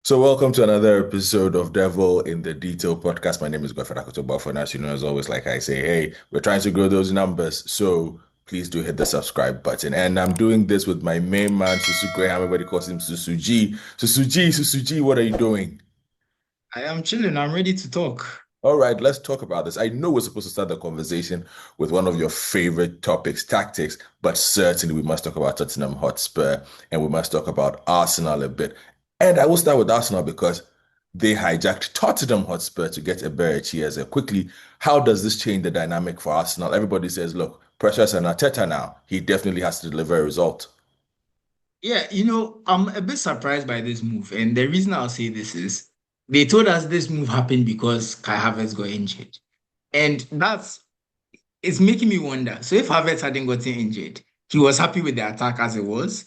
So, welcome to another episode of Devil in the Detail podcast. My name is Godfrey Akotoba. For now, as you know, as always, like I say, hey, we're trying to grow those numbers. So, please do hit the subscribe button. And I'm doing this with my main man, Susu Graham. Everybody calls him Susu G. Susu G, what are you doing? I am chilling. I'm ready to talk. All right, let's talk about this. I know we're supposed to start the conversation with one of your favorite topics, tactics, but certainly we must talk about Tottenham Hotspur and we must talk about Arsenal a bit. And I will start with Arsenal because they hijacked Tottenham Hotspur to get Eberechi as a quickly. How does this change the dynamic for Arsenal? Everybody says, look, pressure's on Arteta now. He definitely has to deliver a result. Yeah, I'm a bit surprised by this move. And the reason I'll say this is they told us this move happened because Kai Havertz got injured. And it's making me wonder. So if Havertz hadn't gotten injured, he was happy with the attack as it was.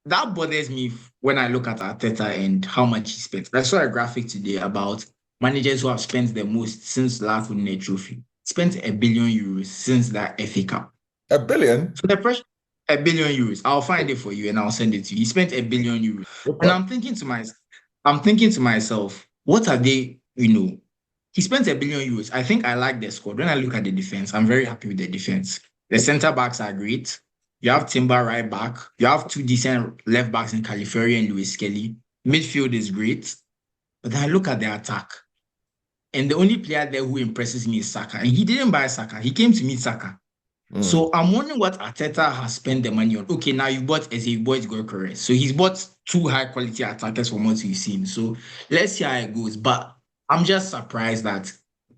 That bothers me when I look at Arteta and how much he spent. I saw a graphic today about managers who have spent the most since last winning a trophy. Spent €1 billion since that FA Cup. A billion? So the pressure, €1 billion. I'll find it for you and I'll send it to you. He spent €1 billion. And I'm thinking to myself, what are they, he spent €1 billion. I think I like the squad. When I look at the defense, I'm very happy with the defense. The center backs are great. You have Timber right back. You have two decent left backs in Califury and Lewis Kelly. Midfield is great. But then I look at the attack. And the only player there who impresses me is Saka. And he didn't buy Saka. He came to meet Saka. Mm. So I'm wondering what Arteta has spent the money on. Okay, now you bought as you bought Gyökeres. So he's bought two high quality attackers from what we've seen. So let's see how it goes. But I'm just surprised that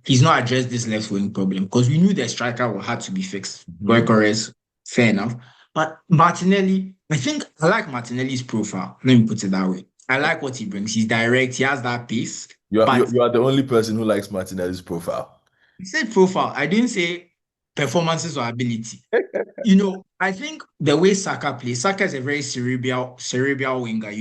he's not addressed this left wing problem because we knew the striker will have to be fixed. Mhm. Gyökeres, fair enough. But Martinelli, I think I like Martinelli's profile. Let me put it that way. I like what he brings. He's direct. He has that pace. You are, you, But you are the only person who likes Martinelli's profile. I said profile. I didn't say performances or ability. I think the way Saka plays, Saka is a very cerebral winger,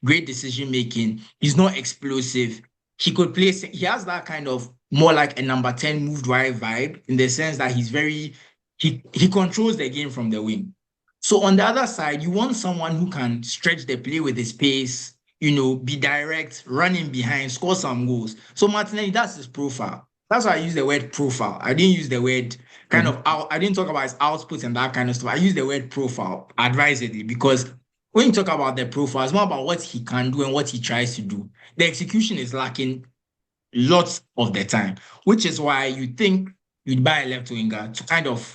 great decision making. He's not explosive. He could play, he has that kind of more like a number 10 moved wide vibe in the sense that he controls the game from the wing. So on the other side, you want someone who can stretch the play with his pace, be direct, running behind, score some goals. So Martinelli, that's his profile. That's why I use the word profile. I didn't use the word kind of Mhm. out. I didn't talk about his output and that kind of stuff. I use the word profile advisedly because when you talk about the profile, it's more about what he can do and what he tries to do. The execution is lacking lots of the time, which is why you think you'd buy a left winger to kind of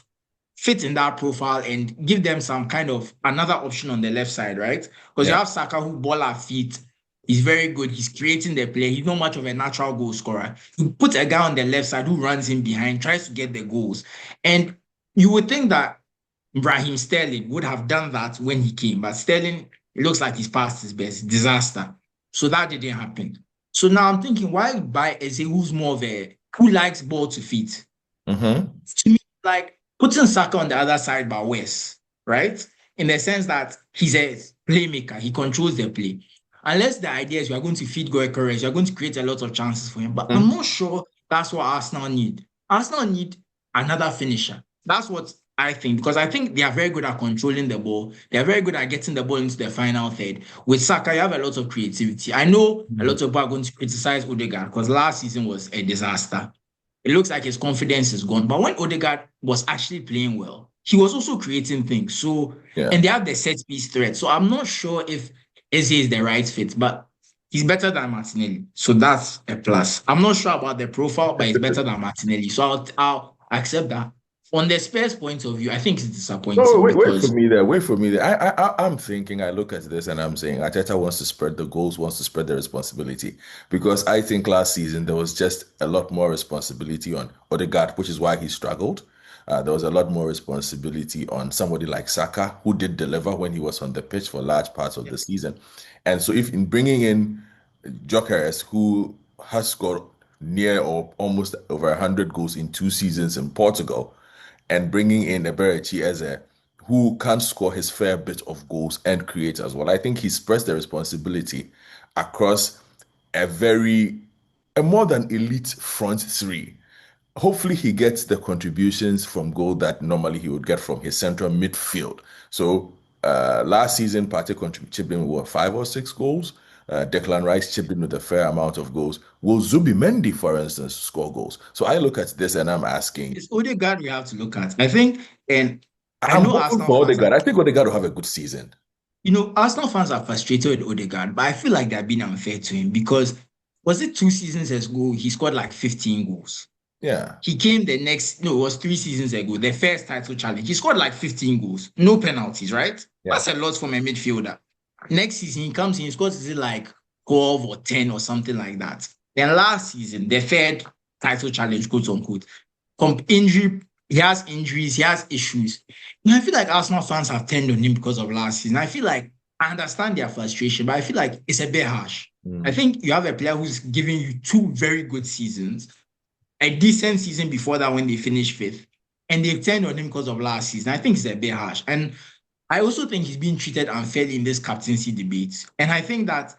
fit in that profile and give them some kind of another option on the left side, right? Because you Yeah. have Saka who ball at feet. He's very good. He's creating the play. He's not much of a natural goal scorer. You put a guy on the left side who runs in behind, tries to get the goals. And you would think that Raheem Sterling would have done that when he came, but Sterling, it looks like he's past his best. Disaster. So that didn't happen. So now I'm thinking, why buy Eze who's more of a who likes ball to feet? Hmm. To me, like putting Saka on the other side by West, right? In the sense that he's a playmaker, he controls the play. Unless the idea is you are going to feed Gyökeres, you are going to create a lot of chances for him. But I'm not sure that's what Arsenal need. Arsenal need another finisher. That's what I think, because I think they are very good at controlling the ball. They are very good at getting the ball into the final third. With Saka, you have a lot of creativity. I know a lot of people are going to criticize Odegaard because last season was a disaster. It looks like his confidence is gone. But when Odegaard was actually playing well, he was also creating things. So, Yeah. and they have the set piece threat. So I'm not sure if Eze is the right fit, but he's better than Martinelli. So that's a plus. I'm not sure about the profile, but he's better than Martinelli. So I'll accept that. On the Spurs point of view, I think it's No, disappointing wait for because me there. Wait for me there. I'm thinking. I look at this and I'm saying Arteta wants to spread the goals, wants to spread the responsibility, because I think last season there was just a lot more responsibility on Odegaard, which is why he struggled. There was a lot more responsibility on somebody like Saka, who did deliver when he was on the pitch for large parts of the season. And so, if in bringing in Gyökeres, who has scored near or almost over 100 goals in 2 seasons in Portugal, and bringing in Eberechi Eze, who can score his fair bit of goals and create as well. I think he spreads the responsibility across a very a more than elite front three. Hopefully, he gets the contributions from goal that normally he would get from his central midfield. So last season, Partey contributed what 5 or 6 goals. Declan Rice chipped in with a fair amount of goals. Will Zubimendi, for instance, score goals? So I look at this and I'm asking, It's Odegaard we have to look at. I think, and I I'm know hoping Arsenal for fans are, Odegaard. I think Odegaard will have a good season. Arsenal fans are frustrated with Odegaard, but I feel like they're being unfair to him because was it 2 seasons ago he scored like 15 goals? Yeah, He came the next, no, it was 3 seasons ago, the first title challenge. He scored like 15 goals, no penalties, right? yeah. That's a lot from a midfielder. Next season, he comes in, he scores, is it like 12 or 10 or something like that? Then last season, the third title challenge, quote unquote, injury, he has injuries, he has issues. And I feel like Arsenal fans have turned on him because of last season. I feel like I understand their frustration, but I feel like it's a bit harsh. I Mm. think you have a player who's giving you 2 very good seasons, a decent season before that when they finished fifth, and they turned on him because of last season. I think it's a bit harsh. And I also think he's being treated unfairly in this captaincy debate. And I think that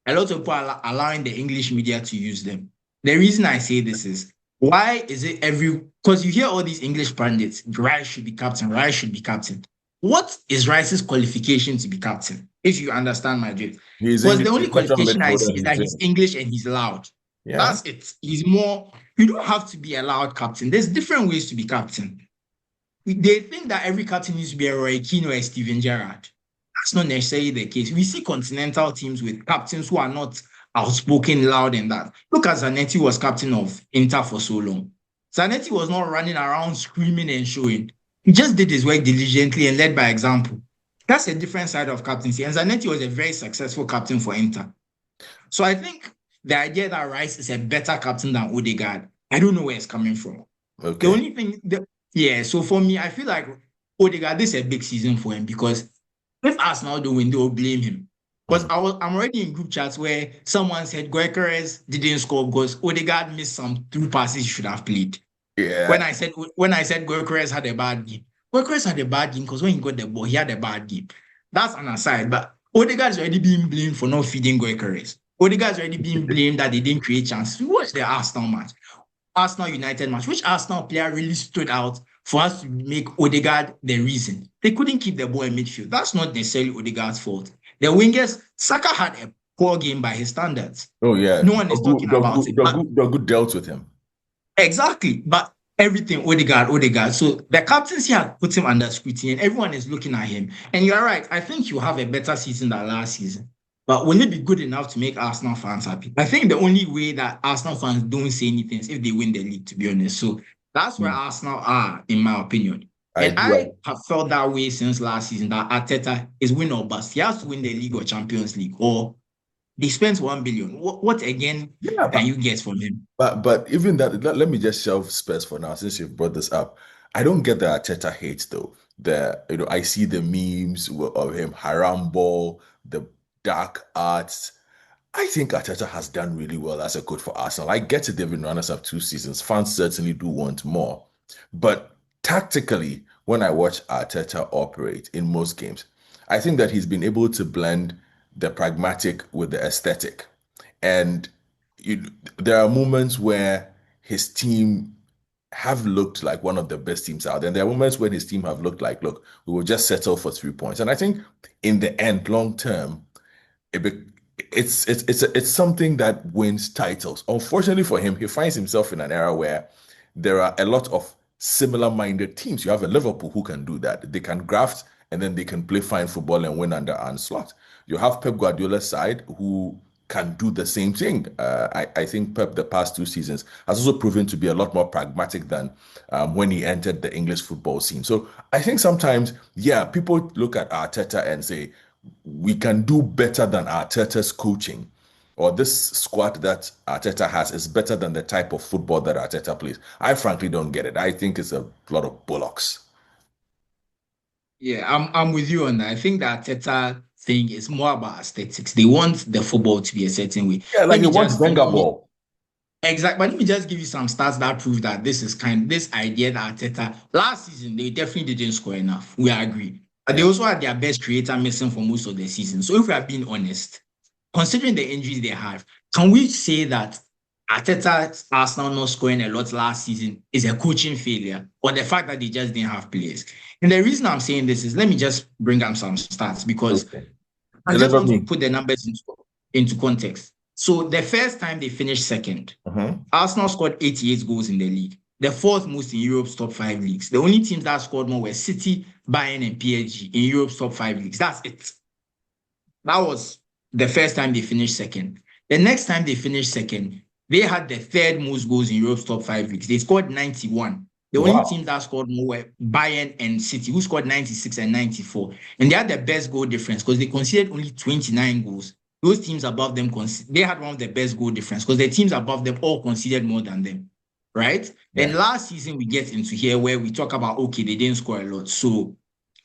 a lot of people are allowing the English media to use them. The reason I say this is why is it because you hear all these English pundits, Rice should be captain, Rice should be captain. What is Rice's qualification to be captain? If you understand my drift. He's Because the English, only he's central qualification I midfielder, see is he's that he's in. English and he's loud. Yeah. That's it. He's more, you don't have to be a loud captain. There's different ways to be captain. They think that every captain needs to be a Roy Keane or a Steven Gerrard. That's not necessarily the case. We see continental teams with captains who are not outspoken, loud, and that. Look at Zanetti was captain of Inter for so long. Zanetti was not running around screaming and showing. He just did his work diligently and led by example. That's a different side of captaincy. And Zanetti was a very successful captain for Inter. So I think the idea that Rice is a better captain than Odegaard, I don't know where it's coming from. The Okay. only thing, yeah, so for me, I feel like Odegaard, this is a big season for him because if Arsenal don't win, they will blame him. Because Mhm. I'm already in group chats where someone said Gyökeres didn't score because Odegaard missed some through passes he should have played. Yeah. When I said Gyökeres had a bad game, Gyökeres had a bad game because when he got the ball, he had a bad game. That's an aside, but Odegaard is already being blamed for not feeding Gyökeres. Odegaard is already being blamed that they didn't create chances. We watched the Arsenal match. Arsenal United match, which Arsenal player really stood out for us to make Odegaard the reason? They couldn't keep the ball in midfield. That's not necessarily Odegaard's fault. The wingers, Saka had a poor game by his standards. Oh yeah. No one is talking about it. Dogu dealt with him. Exactly. But everything, Odegaard. So the captaincy had put him under scrutiny and everyone is looking at him. And you're right. I think you have a better season than last season. But will it be good enough to make Arsenal fans happy? I think the only way that Arsenal fans don't say anything is if they win the league, to be honest. So that's where Mm. Arsenal are, in my opinion. I And do. I have felt that way since last season that Arteta is win or bust. He has to win the league or Champions League, or they spent 1 billion. What again Yeah, can you get from him? but even that, let me just shelve Spurs for now since you've brought this up. I don't get the Arteta hate though. I see the memes of him haram ball, the dark arts. I think Arteta has done really well as a coach for Arsenal. I get it, they've been runners up 2 seasons. Fans certainly do want more. But tactically, when I watch Arteta operate in most games, I think that he's been able to blend the pragmatic with the aesthetic. And you, there are moments where his team have looked like one of the best teams out there. And there are moments when his team have looked like, look, we will just settle for 3 points. And I think in the end, long term, it be, it's something that wins titles. Unfortunately for him, he finds himself in an era where there are a lot of similar-minded teams. You have a Liverpool who can do that. They can graft and then they can play fine football and win under onslaught. You have Pep Guardiola's side who can do the same thing. I think Pep the past 2 seasons has also proven to be a lot more pragmatic than when he entered the English football scene. So I think sometimes, yeah, people look at Arteta and say, we can do better than Arteta's coaching, or this squad that Arteta has is better than the type of football that Arteta plays. I frankly don't get it. I think it's a lot of bullocks. Yeah, I'm with you on that. I think that Teta thing is more about aesthetics. They want the football to be a certain way. Yeah, like Let he me wants just Wenger ball. exactly, but let me just give you some stats that prove that this idea that Teta last season they definitely didn't score enough. We agree. But they Yeah. also had their best creator missing for most of the season. So if we are being honest, considering the injuries they have, can we say that Arteta's Arsenal not scoring a lot last season is a coaching failure, or the fact that they just didn't have players? And the reason I'm saying this is let me just bring up some stats because Okay. I just Deliver want to me. put the numbers into. into context. So the first time they finished second, Mhm. Arsenal scored 88 goals in the league, the fourth most in Europe's top five leagues. The only teams that scored more were City, Bayern, and PSG in Europe's top five leagues. That's it. That was the first time they finished second. The next time they finished second, they had the third most goals in Europe's top five leagues. They scored 91. The only Wow. teams that scored more were Bayern and City, who scored 96 and 94. And they had the best goal difference because they conceded only 29 goals. Those teams above them, they had one of the best goal difference because the teams above them all conceded more than them, right? Yeah. Then last season, we get into here where we talk about, okay, they didn't score a lot. So,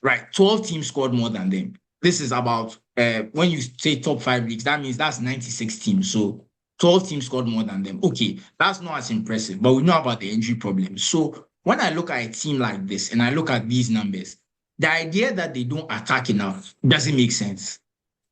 right, 12 teams scored more than them. This is about when you say top five leagues, that means that's 96 teams. So 12 teams scored more than them. Okay, that's not as impressive, but we know about the injury problems. So when I look at a team like this and I look at these numbers, the idea that they don't attack enough doesn't make sense.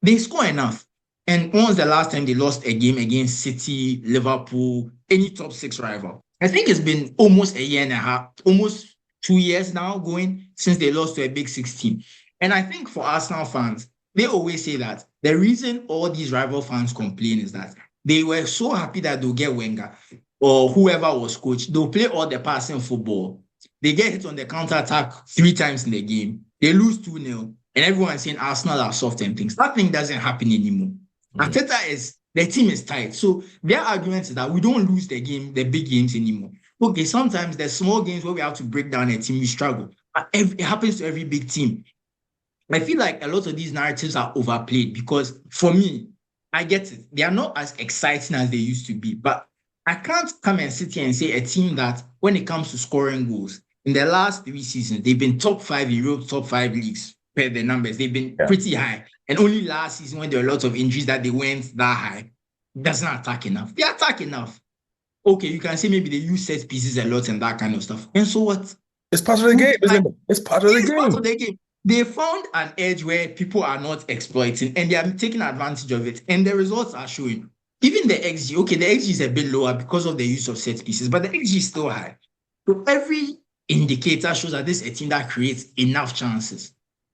They score enough. And when was the last time they lost a game against City, Liverpool, any top six rival? I think it's been almost a year and a half, almost 2 years now going since they lost to a big six team. And I think for Arsenal fans, they always say that the reason all these rival fans complain is that they were so happy that they'll get Wenger or whoever was coach. They'll play all the passing football. They get hit on the counter attack 3 times in the game. They lose 2-0. And everyone's saying Arsenal are soft and things. That thing doesn't happen anymore. Mm. Arteta is, the team is tight. So their argument is that we don't lose the big games anymore. Okay, sometimes there's small games where we have to break down a team, we struggle. It happens to every big team. I feel like a lot of these narratives are overplayed because for me, I get it. They are not as exciting as they used to be. But I can't come and sit here and say a team that when it comes to scoring goals, in the last 3 seasons, they've been top five in Europe's top five leagues per the numbers. They've been Yeah. pretty high. And only last season, when there were a lot of injuries, that they went that high. Doesn't attack enough. They attack enough. Okay, you can say maybe they use set pieces a lot and that kind of stuff. And so what? It's part of the game, isn't it? It's part of the It's part of game. the game. They found an edge where people are not exploiting and they are taking advantage of it. And the results are showing. Even the XG, okay, the XG is a bit lower because of the use of set pieces, but the XG is still high. So every indicator shows that this is a team that creates enough chances.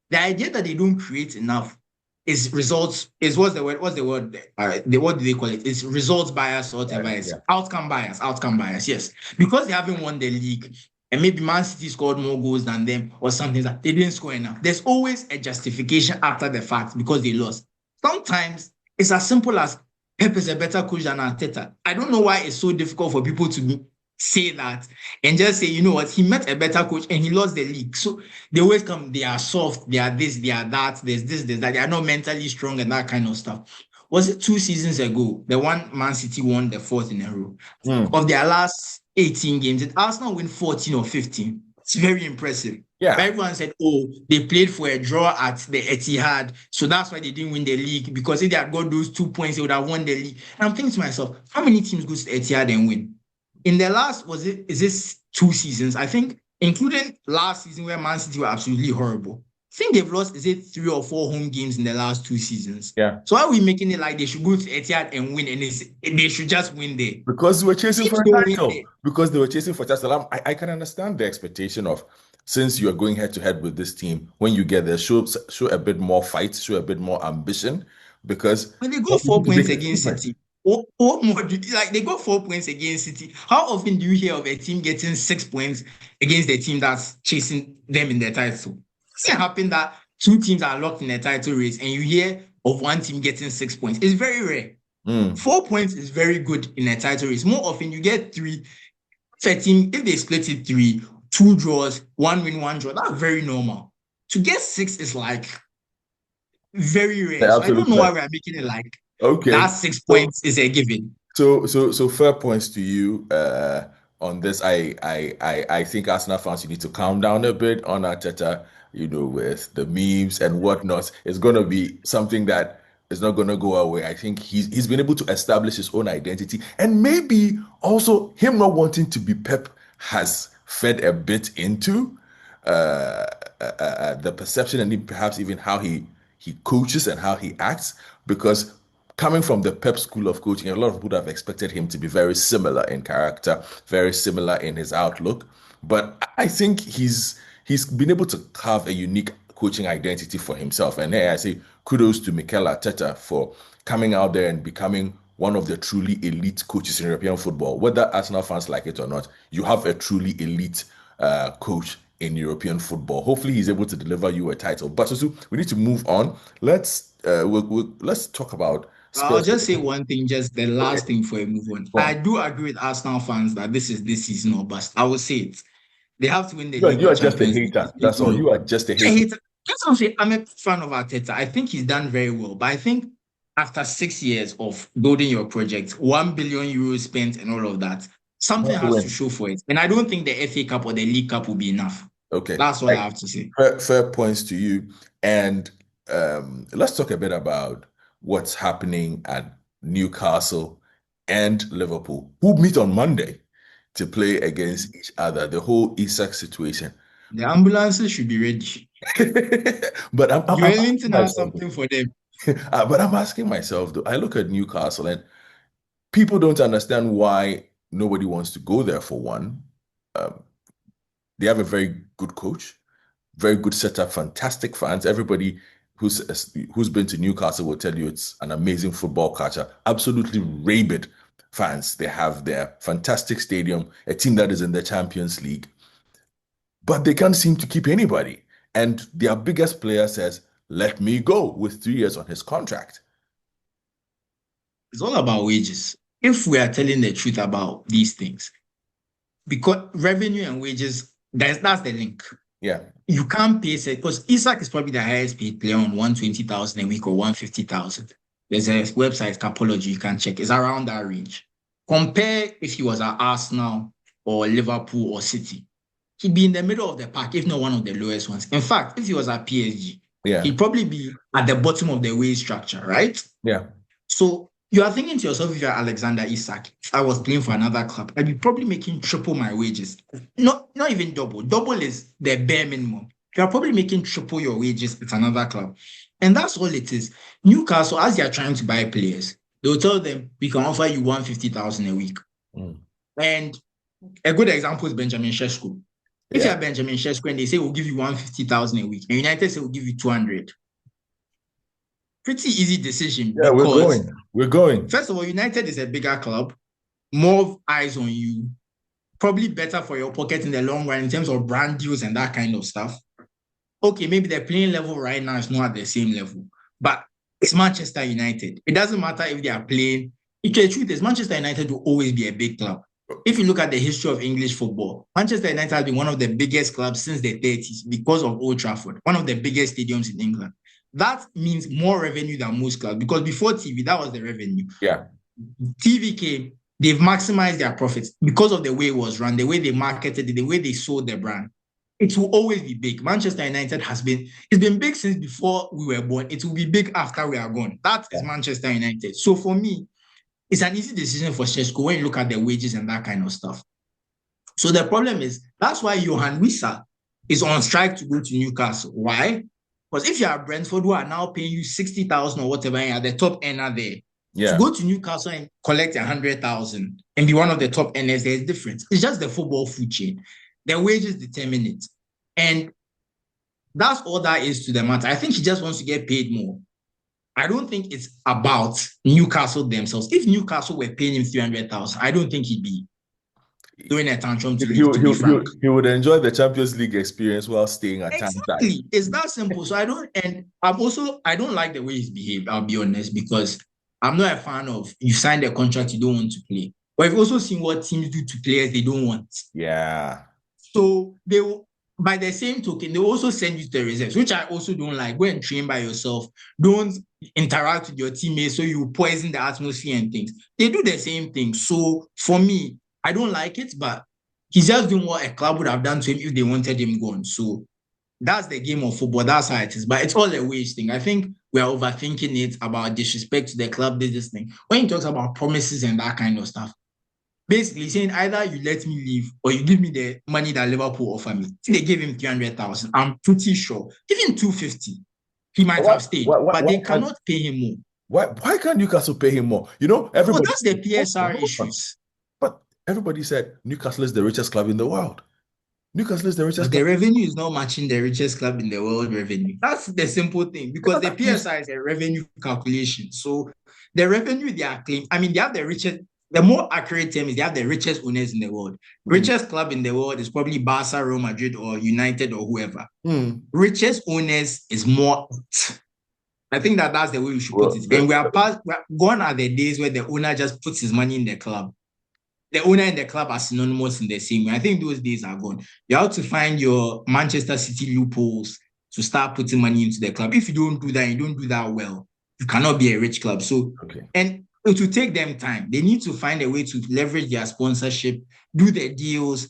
The idea that they don't create enough is results, is what's the word? What do they call it? It's results bias or whatever. Yeah. It's Yeah. outcome bias, yes. Because they haven't won the league and maybe Man City scored more goals than them or something that they didn't score enough. There's always a justification after the fact because they lost. Sometimes it's as simple as Pep is a better coach than Arteta. I don't know why it's so difficult for people to say that and just say, you know what, he met a better coach and he lost the league. So they always come, they are soft, they are this, they are that, there's this, there's that, they are not mentally strong and that kind of stuff. Was it 2 seasons ago, the one Man City won the fourth in a row? Mm. Of their last 18 games, did Arsenal win 14 or 15? It's very impressive. But Yeah. everyone said, oh, they played for a draw at the Etihad, so that's why they didn't win the league, because if they had got those 2 points, they would have won the league. And I'm thinking to myself, how many teams go to the Etihad and win? In the last, is this 2 seasons? I think, including last season where Man City were absolutely horrible. I think they've lost, is it 3 or 4 home games in the last 2 seasons? Yeah. So why are we making it like they should go to Etihad and win and they should just win there? Because they were chasing for Teams a don't win title. there. Because they were chasing for title. I can understand the expectation of, since you are going head to head with this team, when you get there, show a bit more fight, show a bit more ambition. Because When they go what you four need is points make against improvement. City, what more do you, like they got 4 points against City? How often do you hear of a team getting 6 points against the team that's chasing them in the title? It's not happen that two teams are locked in a title race and you hear of one team getting 6 points. It's very rare. Mm. 4 points is very good in a title race. More often you get three. If they split it three, 2 draws, 1 win, 1 draw, that's very normal. To get 6 is like very rare. The So I don't absolute know why best. we are making it like that Okay. 6 points is a given. So fair points to you on this. I think Arsenal fans, you need to calm down a bit on Arteta, with the memes and whatnot. It's gonna be something that is not gonna go away. I think he's been able to establish his own identity, and maybe also him not wanting to be Pep has fed a bit into the perception, and perhaps even how he coaches and how he acts, because coming from the Pep school of coaching, a lot of people would have expected him to be very similar in character, very similar in his outlook. But I think he's been able to carve a unique coaching identity for himself. And hey, I say kudos to Mikel Arteta for coming out there and becoming one of the truly elite coaches in European football. Whether Arsenal fans like it or not, you have a truly elite coach in European football. Hopefully, he's able to deliver you a title. But Susu, we need to move on. Let's talk about I'll Spurs. just say one thing, just the Okay, last thing for a move on. go I on. do agree with Arsenal fans that this is this season or bust. I will say it. They have to win the You league are or just a Champions League. hater. It's That's all. done. You are just a I hater. hate. That's what I'm saying. I'm a fan of Arteta. I think he's done very well. But I think after 6 years of building your project, 1 billion euros spent and all of that, something has to Win. show for it. And I don't think the FA Cup or the League Cup will be enough. Okay. That's all I have to say. Fair points to you. And let's talk a bit about what's happening at Newcastle and Liverpool, who meet on Monday to play against each other. The whole Isak situation. The ambulances should be ready. But I'm asking Wellington has myself, something for them. but I'm asking myself, though, I look at Newcastle and people don't understand why nobody wants to go there for one. Um, they have a very good coach, very good setup, fantastic fans. Everybody who's been to Newcastle will tell you it's an amazing football culture. Absolutely rabid fans they have there. Fantastic stadium, a team that is in the Champions League, but they can't seem to keep anybody. And their biggest player says, "Let me go," with 3 years on his contract. It's all about wages. If we are telling the truth about these things, because revenue and wages, that's the link. Yeah, You can't pay it because Isak is probably the highest paid player on 120,000 a week or 150,000. There's a website, Capology, you can check. It's around that range. Compare if he was at Arsenal or Liverpool or City. He'd be in the middle of the pack, if not one of the lowest ones. In fact, if he was at PSG, yeah, he'd probably be at the bottom of the wage structure, right? yeah, So you are thinking to yourself, if you're Alexander Isak, if I was playing for another club, I'd be probably making triple my wages. Not even double. Double is the bare minimum. You're probably making triple your wages at another club. And that's all it is. Newcastle, as they're trying to buy players, they'll tell them, we can offer you 150,000 a week. mm, And a good example is Benjamin Sesko. If yeah, you're Benjamin Sesko and they say we'll give you 150,000 a week, and United say we'll give you 200, pretty easy decision yeah. We're because going. We're going. first of all, United is a bigger club, more eyes on you, probably better for your pocket in the long run in terms of brand deals and that kind of stuff. Okay, maybe the playing level right now is not at the same level, but it's Manchester United. It doesn't matter if they are playing. The truth is, Manchester United will always be a big club. If you look at the history of English football, Manchester United has been one of the biggest clubs since the 30s because of Old Trafford, one of the biggest stadiums in England. That means more revenue than most clubs because before TV, that was the revenue. Yeah, TV came, they've maximized their profits because of the way it was run, the way they marketed it, the way they sold the brand. It will always be big. Manchester United it's been big since before we were born. It will be big after we are gone. That is yeah, Manchester United. So for me, it's an easy decision for Sheshko when you look at the wages and that kind of stuff. So the problem is that's why Johan Wissa is on strike to go to Newcastle. Why? Because if you are Brentford who are now paying you 60,000 or whatever, and you're the top earner there, to yeah. go to Newcastle and collect 100,000 and be one of the top earners, there's difference. It's just the football food chain. The wages determine it. And that's all that is to the matter. I think he just wants to get paid more. I don't think it's about Newcastle themselves. If Newcastle were paying him 300,000, I don't think he'd be doing a tantrum He, to leave, to he, be he, frank. he would enjoy the Champions League experience while staying at Tyneside. Exactly. It's that simple. So I don't like the way he's behaved, I'll be honest, because I'm not a fan of you sign a contract you don't want to play. But I've also seen what teams do to players they don't want. Yeah, So they will, by the same token, they will also send you to the reserves, which I also don't like. Go and train by yourself. Don't interact with your teammates so you poison the atmosphere and things. They do the same thing. So for me, I don't like it, but he's just doing what a club would have done to him if they wanted him gone. So that's the game of football. That's how it is. But it's all a wage thing. I think we are overthinking it about disrespect to the club, this thing. When he talks about promises and that kind of stuff, basically saying either you let me leave or you give me the money that Liverpool offer me. If they gave him 300,000, I'm pretty sure, even 250, he might why, have stayed, why, why, but why they can't cannot pay him more. why can't Newcastle pay him more? You know, No, everybody. that's the Hold on, PSR hold on. issues. But everybody said Newcastle is the richest club in the world. Newcastle is the richest But club. the revenue is not matching the richest club in the world revenue. That's the simple thing because But the PSI is a revenue calculation. So the revenue they are claiming, I mean, they have the richest, the more accurate term is they have the richest owners in the world. Hmm. Richest club in the world is probably Barca, Real Madrid, or United, or whoever. Hmm. Richest owners is more. I think that that's the way we should put Well, it. And gone are the days where the owner just puts his money in the club. The owner and the club are synonymous in the same way. I think those days are gone. You have to find your Manchester City loopholes to start putting money into the club. If you don't do that, you don't do that well, you cannot be a rich club. So, okay. and it will take them time. They need to find a way to leverage their sponsorship, do the deals.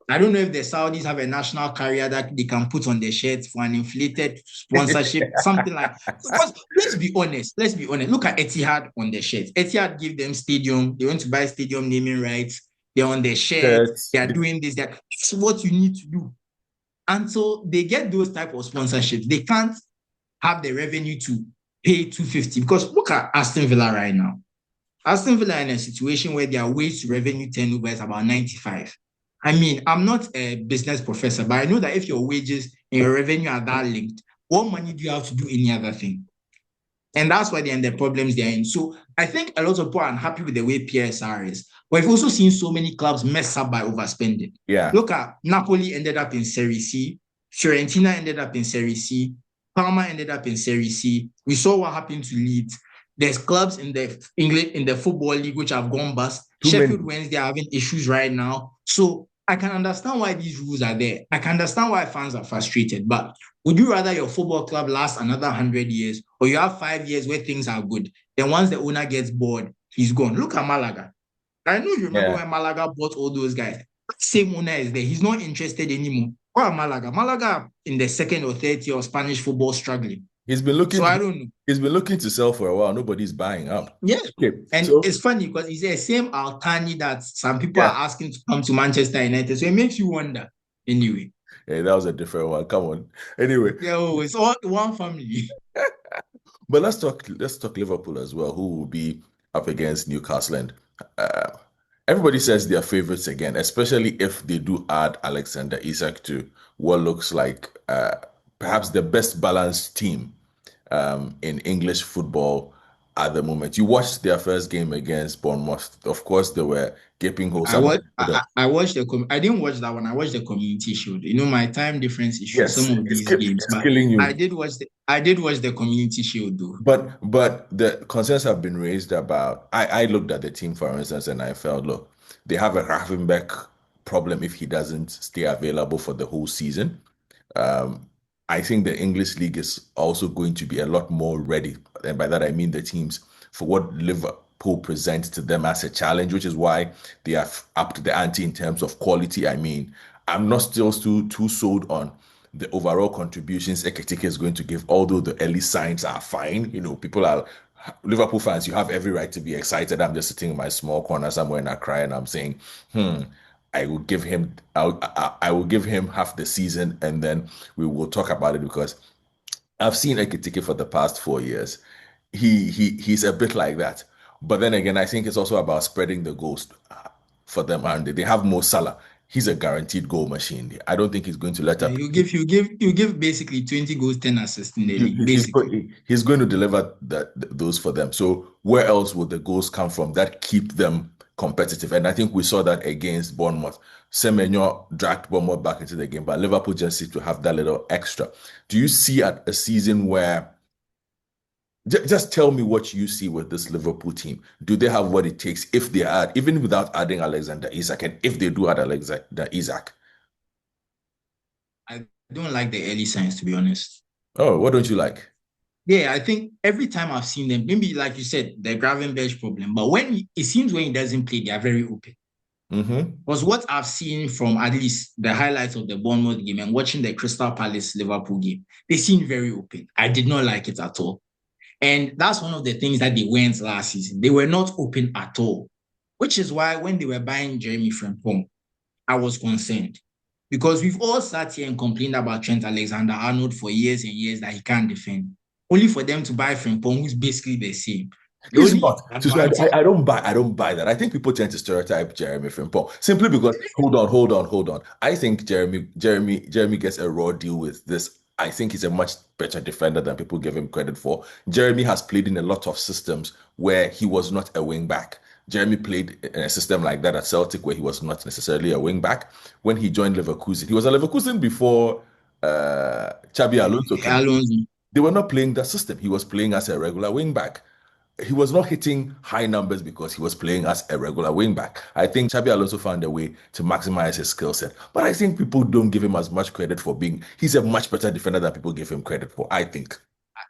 I don't know if the Saudis have a national carrier that they can put on their shirts for an inflated sponsorship, something like. Because let's be honest. Let's be honest. Look at Etihad on their shirts. Etihad give them stadium. They want to buy stadium naming rights. They're on their shirts. That's They are doing this. That's what you need to do. Until they get those type of sponsorships, they can't have the revenue to pay 250. Because look at Aston Villa right now. Aston Villa are in a situation where their wage to revenue turnover is about 95. I mean, I'm not a business professor, but I know that if your wages and your revenue are that linked, what money do you have to do any other thing? And that's why they're in the problems they're in. So I think a lot of people are unhappy with the way PSR is. But we've also seen so many clubs mess up by overspending. yeah. Look at Napoli ended up in Serie C, Fiorentina ended up in Serie C, Parma ended up in Serie C. We saw what happened to Leeds. There's clubs in the English in the football league which have gone bust. Too many. Sheffield Wednesday are having issues right now. So I can understand why these rules are there. I can understand why fans are frustrated. But would you rather your football club last another 100 years or you have 5 years where things are good? Then once the owner gets bored, he's gone. Look at Malaga. I know you remember when Malaga bought all those guys. Same owner is there. He's not interested anymore. Or Malaga. Malaga in the second or third year of Spanish football struggling. He's been looking. So I don't know. He's been looking to sell for a while. Nobody's buying up. Yeah. Okay. And So it's funny because it's the same Altani that some people yeah. are asking to come to Manchester United. So it makes you wonder anyway. Hey, that was a different one. Come on. Anyway. Yeah, oh, it's all one family. But let's talk Liverpool as well, who will be up against Newcastle. And uh, everybody says they're favorites again, especially if they do add Alexander Isak to what looks like perhaps the best balanced team in English football at the moment. You watched their first game against Bournemouth. Of course, there were gaping holes. I watched. I watched the. I didn't watch that one. I watched the Community Shield. You know, my time difference issues. Yes, Some of these games, it's but killing you. I did watch the. I did watch the Community Shield though. But the concerns have been raised about. I looked at the team for instance, and I felt, look, they have a Ravenbeck problem if he doesn't stay available for the whole season. Um, I think the English league is also going to be a lot more ready, and by that I mean the teams for what Liverpool presents to them as a challenge, which is why they have upped the ante in terms of quality. I mean, I'm not still too sold on the overall contributions Ekitike is going to give, although the early signs are fine. You know, people are Liverpool fans, you have every right to be excited. I'm just sitting in my small corner somewhere in Accra and I'm saying, I will give him I will give him half the season and then we will talk about it because I've seen Ekitike for the past 4 years. He's a bit like that. But then again, I think it's also about spreading the goals for them. And they have Mo Salah. He's a guaranteed goal machine. I don't think he's going to let Yeah, up. you give basically 20 goals, 10 assists in the league, basically. He's going to deliver those for them. So where else would the goals come from that keep them competitive? And I think we saw that against Bournemouth. Semenyo dragged Bournemouth back into the game, but Liverpool just seemed to have that little extra. Do you see a season where just tell me what you see with this Liverpool team? Do they have what it takes if they add, even without adding Alexander Isak, and if they do add Alexander Isak? I don't like the early signs, to be honest. Oh, what don't you like? Yeah, I think every time I've seen them, maybe like you said, the Gravenberch problem, but it seems when he doesn't play, they are very open. Mm-hmm. Because what I've seen from at least the highlights of the Bournemouth game and watching the Crystal Palace Liverpool game, they seemed very open. I did not like it at all. And that's one of the things that they weren't last season. They were not open at all, which is why when they were buying Jeremy Frimpong, I was concerned. Because we've all sat here and complained about Trent Alexander-Arnold for years and years that he can't defend, only for them to buy Frimpong, who's basically the same. The He's only not. So advantage. I don't buy that. I think people tend to stereotype Jeremy Frimpong simply because hold on. I think Jeremy gets a raw deal with this. I think he's a much better defender than people give him credit for. Jeremy has played in a lot of systems where he was not a wing back. Jeremy played in a system like that at Celtic where he was not necessarily a wing back. When he joined Leverkusen, he was at Leverkusen before Xabi Alonso came. Alonso. They were not playing that system. He was playing as a regular wing back. He was not hitting high numbers because he was playing as a regular wing back. I think Xabi Alonso found a way to maximize his skill set. But I think people don't give him as much credit for being, he's a much better defender than people give him credit for, I think.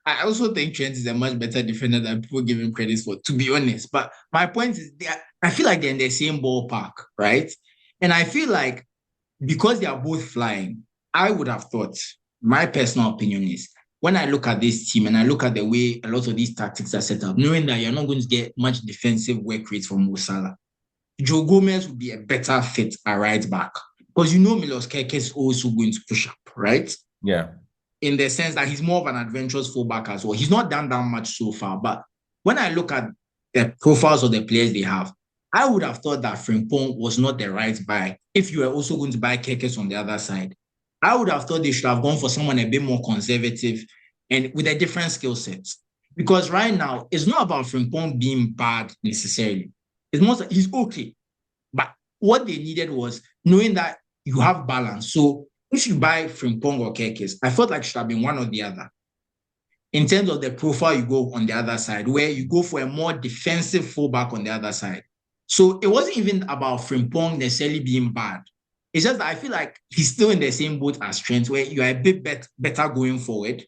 I also think Trent is a much better defender than people give him credit for, to be honest. But my point is, I feel like they're in the same ballpark, right? And I feel like because they are both flying, I would have thought, my personal opinion is, when I look at this team and I look at the way a lot of these tactics are set up, knowing that you're not going to get much defensive work rate from Mo Salah, Joe Gomez would be a better fit at right back. Because you know Milos Keke is also going to push up, right? Yeah. In the sense that he's more of an adventurous fullback as well. He's not done that much so far, but when I look at the profiles of the players they have, I would have thought that Frimpong was not the right buy if you were also going to buy Kekes on the other side. I would have thought they should have gone for someone a bit more conservative and with a different skill set. Because right now, it's not about Frimpong being bad necessarily. It's more he's okay. But what they needed was knowing that you have balance. So if you buy Frimpong or Kekes, I felt like it should have been one or the other. In terms of the profile you go on the other side, where you go for a more defensive fullback on the other side. So it wasn't even about Frimpong necessarily being bad. It's just that I feel like he's still in the same boat as Trent, where you are a bit better going forward.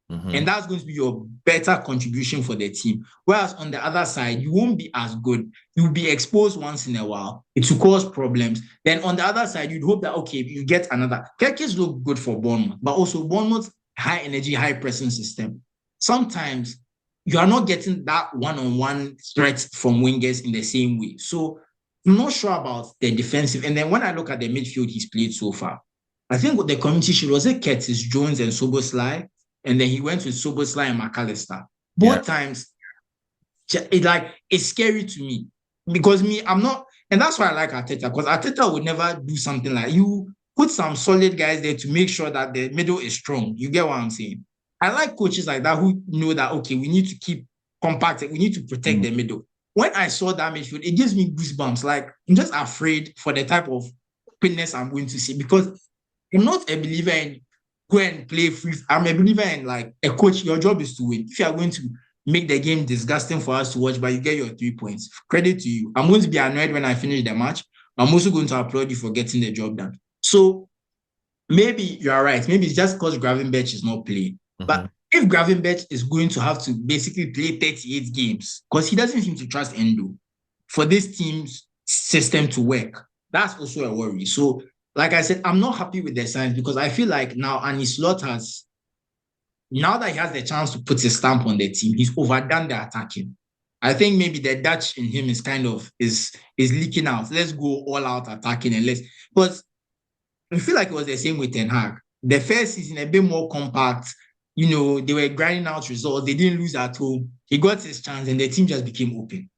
And Mm-hmm. that's going to be your better contribution for the team. Whereas on the other side, you won't be as good. You'll be exposed once in a while. It will cause problems. Then on the other side, you'd hope that, okay, you get another. Kekes look good for Bournemouth, but also Bournemouth's high energy, high pressing system. Sometimes you are not getting that one-on-one threat from wingers in the same way. So I'm not sure about the defensive. And then when I look at the midfield he's played so far, I think what the community shield was it Curtis Jones and Soboslai, and then he went with Soboslai and McAllister. Yeah. Both times, it's scary to me because I'm not, and that's why I like Arteta because Arteta would never do something like you put some solid guys there to make sure that the middle is strong. You get what I'm saying? I like coaches like that who know that okay, we need to keep compact, we need to protect Mm. the middle. When I saw that midfield, it gives me goosebumps. Like I'm just afraid for the type of openness I'm going to see because I'm not a believer in go and play free. I'm a believer in like a coach, your job is to win. If you are going to make the game disgusting for us to watch, but you get your 3 points, credit to you. I'm going to be annoyed when I finish the match. I'm also going to applaud you for getting the job done. So maybe you're right. Maybe it's just because Gravenberch is not playing. Mm-hmm. But if Gravenberch is going to have to basically play 38 games, because he doesn't seem to trust Endo for this team's system to work, that's also a worry. So, like I said, I'm not happy with the signs because I feel like now Annie Slot has, now that he has the chance to put his stamp on the team, he's overdone the attacking. I think maybe the Dutch in him is kind of is leaking out. Let's go all out attacking and let's, because I feel like it was the same with Ten Hag. The first season, a bit more compact. You know, they were grinding out results. They didn't lose at home. He got his chance and the team just became open.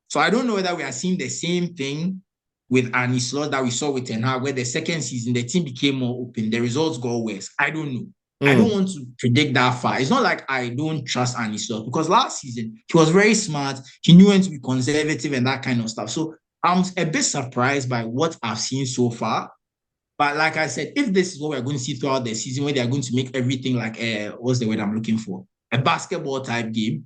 So I don't know whether we are seeing the same thing with Arne Slot that we saw with Ten Hag, where the second season, the team became more open. The results got worse. I don't know. I don't Mm. want to predict that far. It's not like I don't trust Arne Slot because last season, he was very smart. He knew when to be conservative and that kind of stuff. So I'm a bit surprised by what I've seen so far. But like I said, if this is what we're going to see throughout the season, where they're going to make everything like what's the word I'm looking for? A basketball type game,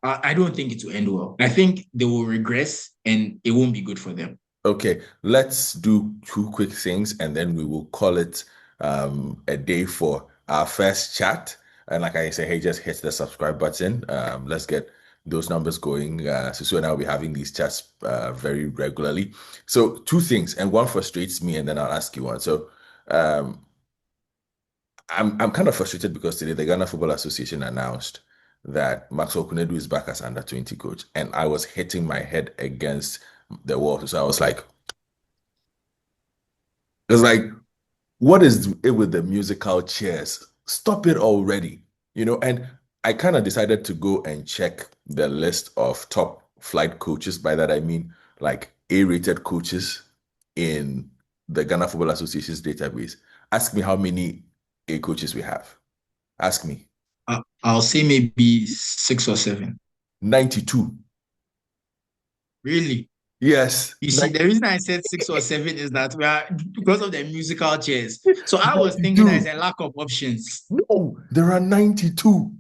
I don't think it will end well. I think they will regress and it won't be good for them. Okay, let's do two quick things and then we will call it a day for our first chat. And like I say, hey, just hit the subscribe button. Let's get those numbers going. So and I will be having these chats very regularly. So two things, and one frustrates me, and then I'll ask you one. So um, I'm kind of frustrated because today the Ghana Football Association announced that Maxwell Kunedu is back as under 20 coach, and I was hitting my head against the wall. So I was like, it's like, what is it with the musical chairs? Stop it already. And I kind of decided to go and check the list of top flight coaches. By that I mean like A-rated coaches in the Ghana Football Association's database. Ask me how many A coaches we have. Ask me. I'll say maybe 6 or 7. 92. Really? Yes. You see, the reason I said 6 or 7 is that we are because of the musical chairs. So I was thinking there's 92. a lack of options. No, there are 92.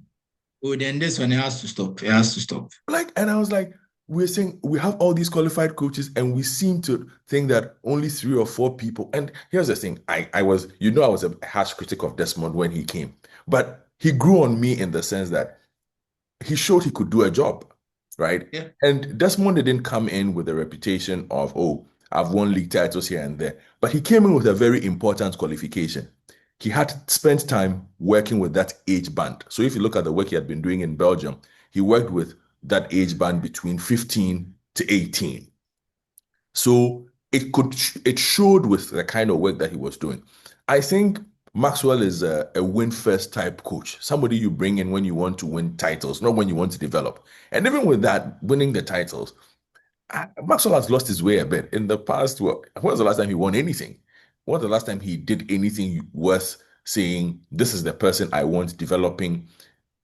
Oh, then this one has to stop. It has to stop. Like, and I was like, we're saying we have all these qualified coaches, and we seem to think that only 3 or 4 people. And here's the thing: I was, I was a harsh critic of Desmond when he came, but he grew on me in the sense that he showed he could do a job, right? Yeah. And Desmond didn't come in with a reputation of, oh, I've won league titles here and there, but he came in with a very important qualification. He had spent time working with that age band. So if you look at the work he had been doing in Belgium, he worked with that age band between 15 to 18. So it showed with the kind of work that he was doing. I think Maxwell is a win first type coach, somebody you bring in when you want to win titles, not when you want to develop. And even with that, winning the titles, Maxwell has lost his way a bit in the past. Well, when was the last time he won anything? When was the last time he did anything worth saying, this is the person I want developing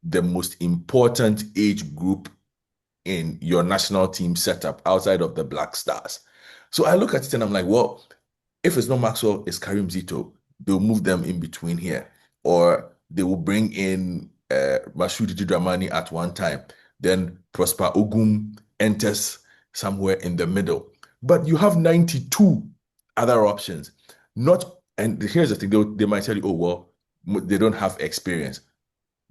the most important age group in your national team setup outside of the Black Stars? So I look at it and I'm like, well, if it's not Maxwell, it's Karim Zito. They'll move them in between here. Or they will bring in Mashoudi Dramani at one time. Then Prosper Ogum enters somewhere in the middle. But you have 92 other options. Not, and here's the thing, they might tell you, oh, well, they don't have experience.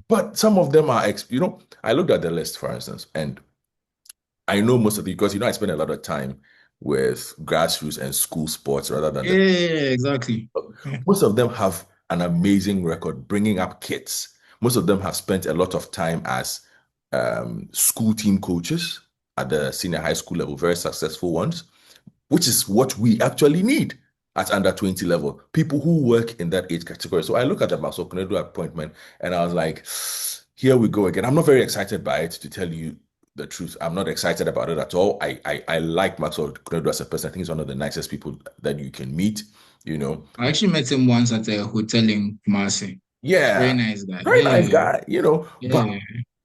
But some of them are, I looked at the list, for instance, and I know most of the, because, I spend a lot of time with grassroots and school sports rather than the, Yeah, exactly. most of them have an amazing record bringing up kids. Most of them have spent a lot of time as school team coaches at the senior high school level, very successful ones, which is what we actually need at under 20 level. People who work in that age category. So I look at the Maxwell Konedu appointment and I was like, here we go again. I'm not very excited by it, to tell you the truth. I'm not excited about it at all. I like Maxwell Konedu as a person. I think he's one of the nicest people that you can meet, you know. I actually met him once at a hotel in Kumasi. Very Yeah, nice guy. very nice Yeah, guy, yeah.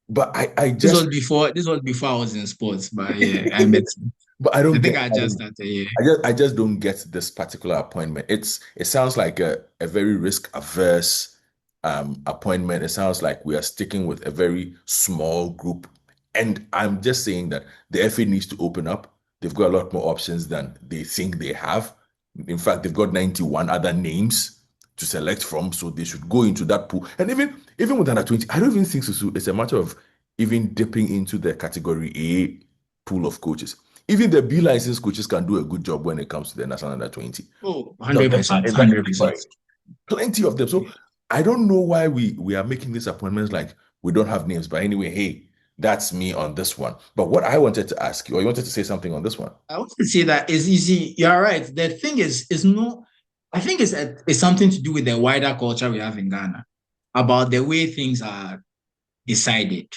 but I This was just before I was in sports, but yeah, I met him. but I I don't think get I just started. Yeah. I just don't get this particular appointment. It sounds like a very risk averse appointment. It sounds like we are sticking with a very small group. And I'm just saying that the FA needs to open up. They've got a lot more options than they think they have. In fact, they've got 91 other names to select from, so they should go into that pool. And even with under 20, I don't even think so. It's a matter of even dipping into the category A pool of coaches. Even the B licensed coaches can do a good job when it comes to the national under 20. Oh, Some of them are 100%, in that 100%. category. Plenty of them. So I don't know why we are making these appointments like we don't have names. But anyway, hey, that's me on this one. But what I wanted to ask you, or you wanted to say something on this one? I want to say that is easy. You're right. The thing is no. I think it's something to do with the wider culture we have in Ghana about the way things are decided.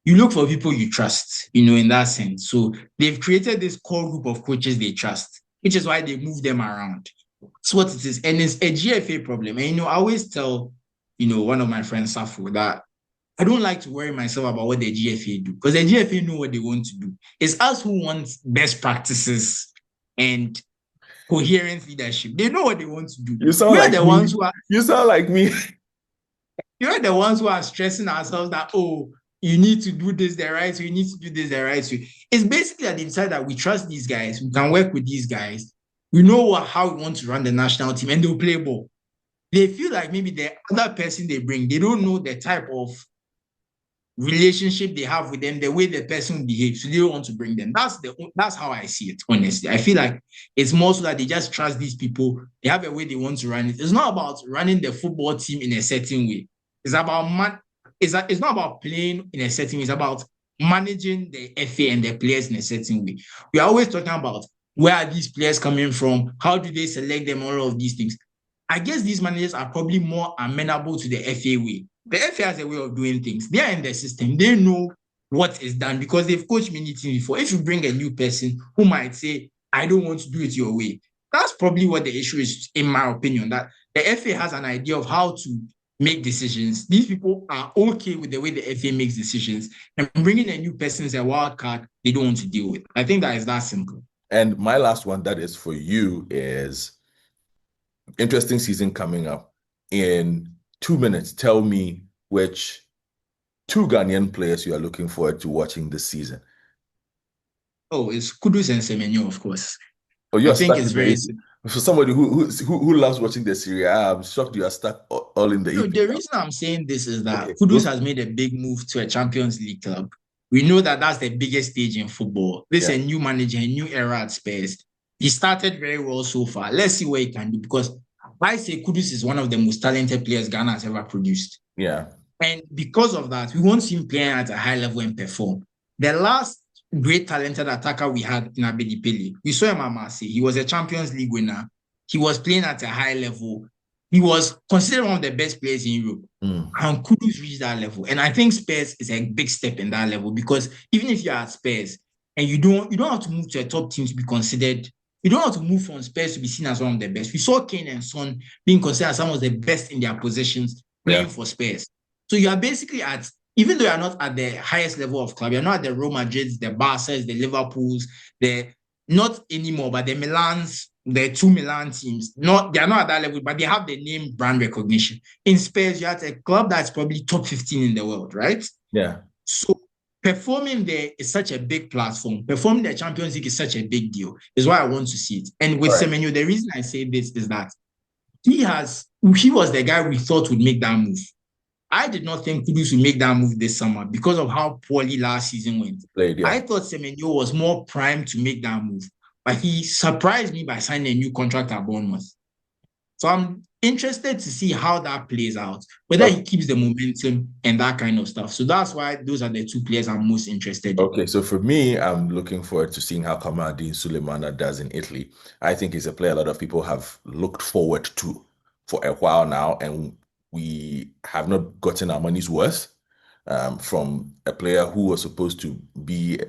You look for people you trust, in that sense. So they've created this core group of coaches they trust, which is why they move them around. That's what it is. And it's a GFA problem. And I always tell, one of my friends, Safo, that I don't like to worry myself about what the GFA do because the GFA know what they want to do. It's us who want best practices and coherent leadership. They know what they want to do. You sound We are like the me. ones who are You sound like me. You're the ones who are stressing ourselves that, oh, you need to do this the right way, you need to do this the right way. It's basically that they decide that we trust these guys, we can work with these guys, we know how we want to run the national team, and they'll play ball. They feel like maybe the other person they bring, they don't know the type of relationship they have with them, the way the person behaves, so they don't want to bring them. That's how I see it, honestly. I feel like it's more so that they just trust these people, they have a way they want to run it. It's not about running the football team in a certain way. It's about it's not about playing in a certain way, it's about managing the FA and the players in a certain way. We are always talking about where are these players coming from, how do they select them, all of these things. I guess these managers are probably more amenable to the FA way The FA has a way of doing things. They are in the system. They know what is done because they've coached many teams before. If you bring a new person who might say, I don't want to do it your way, that's probably what the issue is, in my opinion, that the FA has an idea of how to make decisions. These people are okay with the way the FA makes decisions, and bringing a new person is a wild card they don't want to deal with. I think that is that simple. And my last one that is for you is interesting season coming up. In 2 minutes, tell me which two Ghanaian players you are looking forward to watching this season. Oh, it's Kudus and Semenyo, of course. Oh, I you're think stuck it's in the very EPL. For somebody who loves watching the Serie A, I'm shocked you are stuck all in the No, the EPL. reason I'm saying this is that Okay, Kudus go. has made a big move to a Champions League club. We know that that's the biggest stage in football. This Yeah, is a new manager, a new era at Spurs. He started very well so far. Let's see what he can do because I say Kudus is one of the most talented players Ghana has ever produced. yeah, And because of that, we want him playing at a high level and perform. The last great talented attacker we had in Abedi Pele, we saw him at Marseille. He was a Champions League winner. He was playing at a high level. He was considered one of the best players in Europe. mm, And Kudus reached that level. And I think Spurs is a big step in that level because even if you're at Spurs and you don't have to move to a top team to be considered, you don't have to move from Spurs to be seen as one of the best. We saw Kane and Son being considered as some of the best in their positions playing yeah, for Spurs. So you are basically at, even though you're not at the highest level of club, you're not at the Real Madrids, the Barcas, the Liverpools, the not anymore, but the Milans, the two Milan teams, they're not at that level, but they have the name brand recognition. In Spurs, you're at a club that's probably top 15 in the world, right? yeah. So performing there is such a big platform. Performing the Champions League is such a big deal. Is why I want to see it. And with All right. Semenyo, the reason I say this is that he was the guy we thought would make that move. I did not think Kudus would make that move this summer because of how poorly last season went. Played, I yeah. thought Semenyo was more primed to make that move, but he surprised me by signing a new contract at Bournemouth. So I'm interested to see how that plays out, whether Okay. he keeps the momentum and that kind of stuff. So that's why those are the two players I'm most interested in. Okay, so for me, I'm looking forward to seeing how Kamaldeen Sulemana does in Italy. I think he's a player a lot of people have looked forward to for a while now, and we have not gotten our money's worth from a player who was supposed to be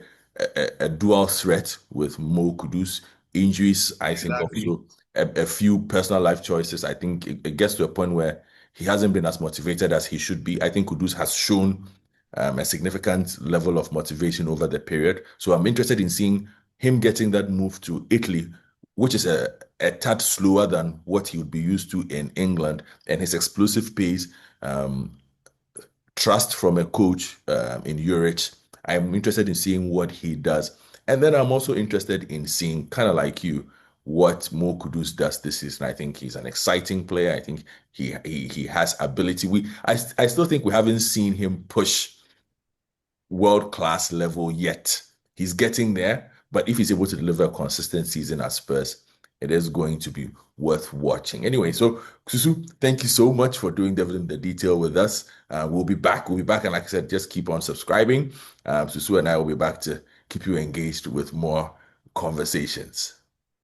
a dual threat with Mo Kudus. Injuries, I think Exactly. also a few personal life choices. I think it gets to a point where he hasn't been as motivated as he should be. I think Kudus has shown a significant level of motivation over the period. So I'm interested in seeing him getting that move to Italy, which is a tad slower than what he would be used to in England, and his explosive pace, trust from a coach in Europe. I'm interested in seeing what he does. And then I'm also interested in seeing, kind of like you, what Mo Kudus does this season. I think he's an exciting player. I think he has ability. I still think we haven't seen him push world-class level yet. He's getting there, but if he's able to deliver a consistent season at Spurs, it is going to be worth watching. Anyway, so Susu, thank you so much for doing Devil in the Detail with us. We'll be back. We'll be back. And like I said, just keep on subscribing. Susu and I will be back to keep you engaged with more conversations.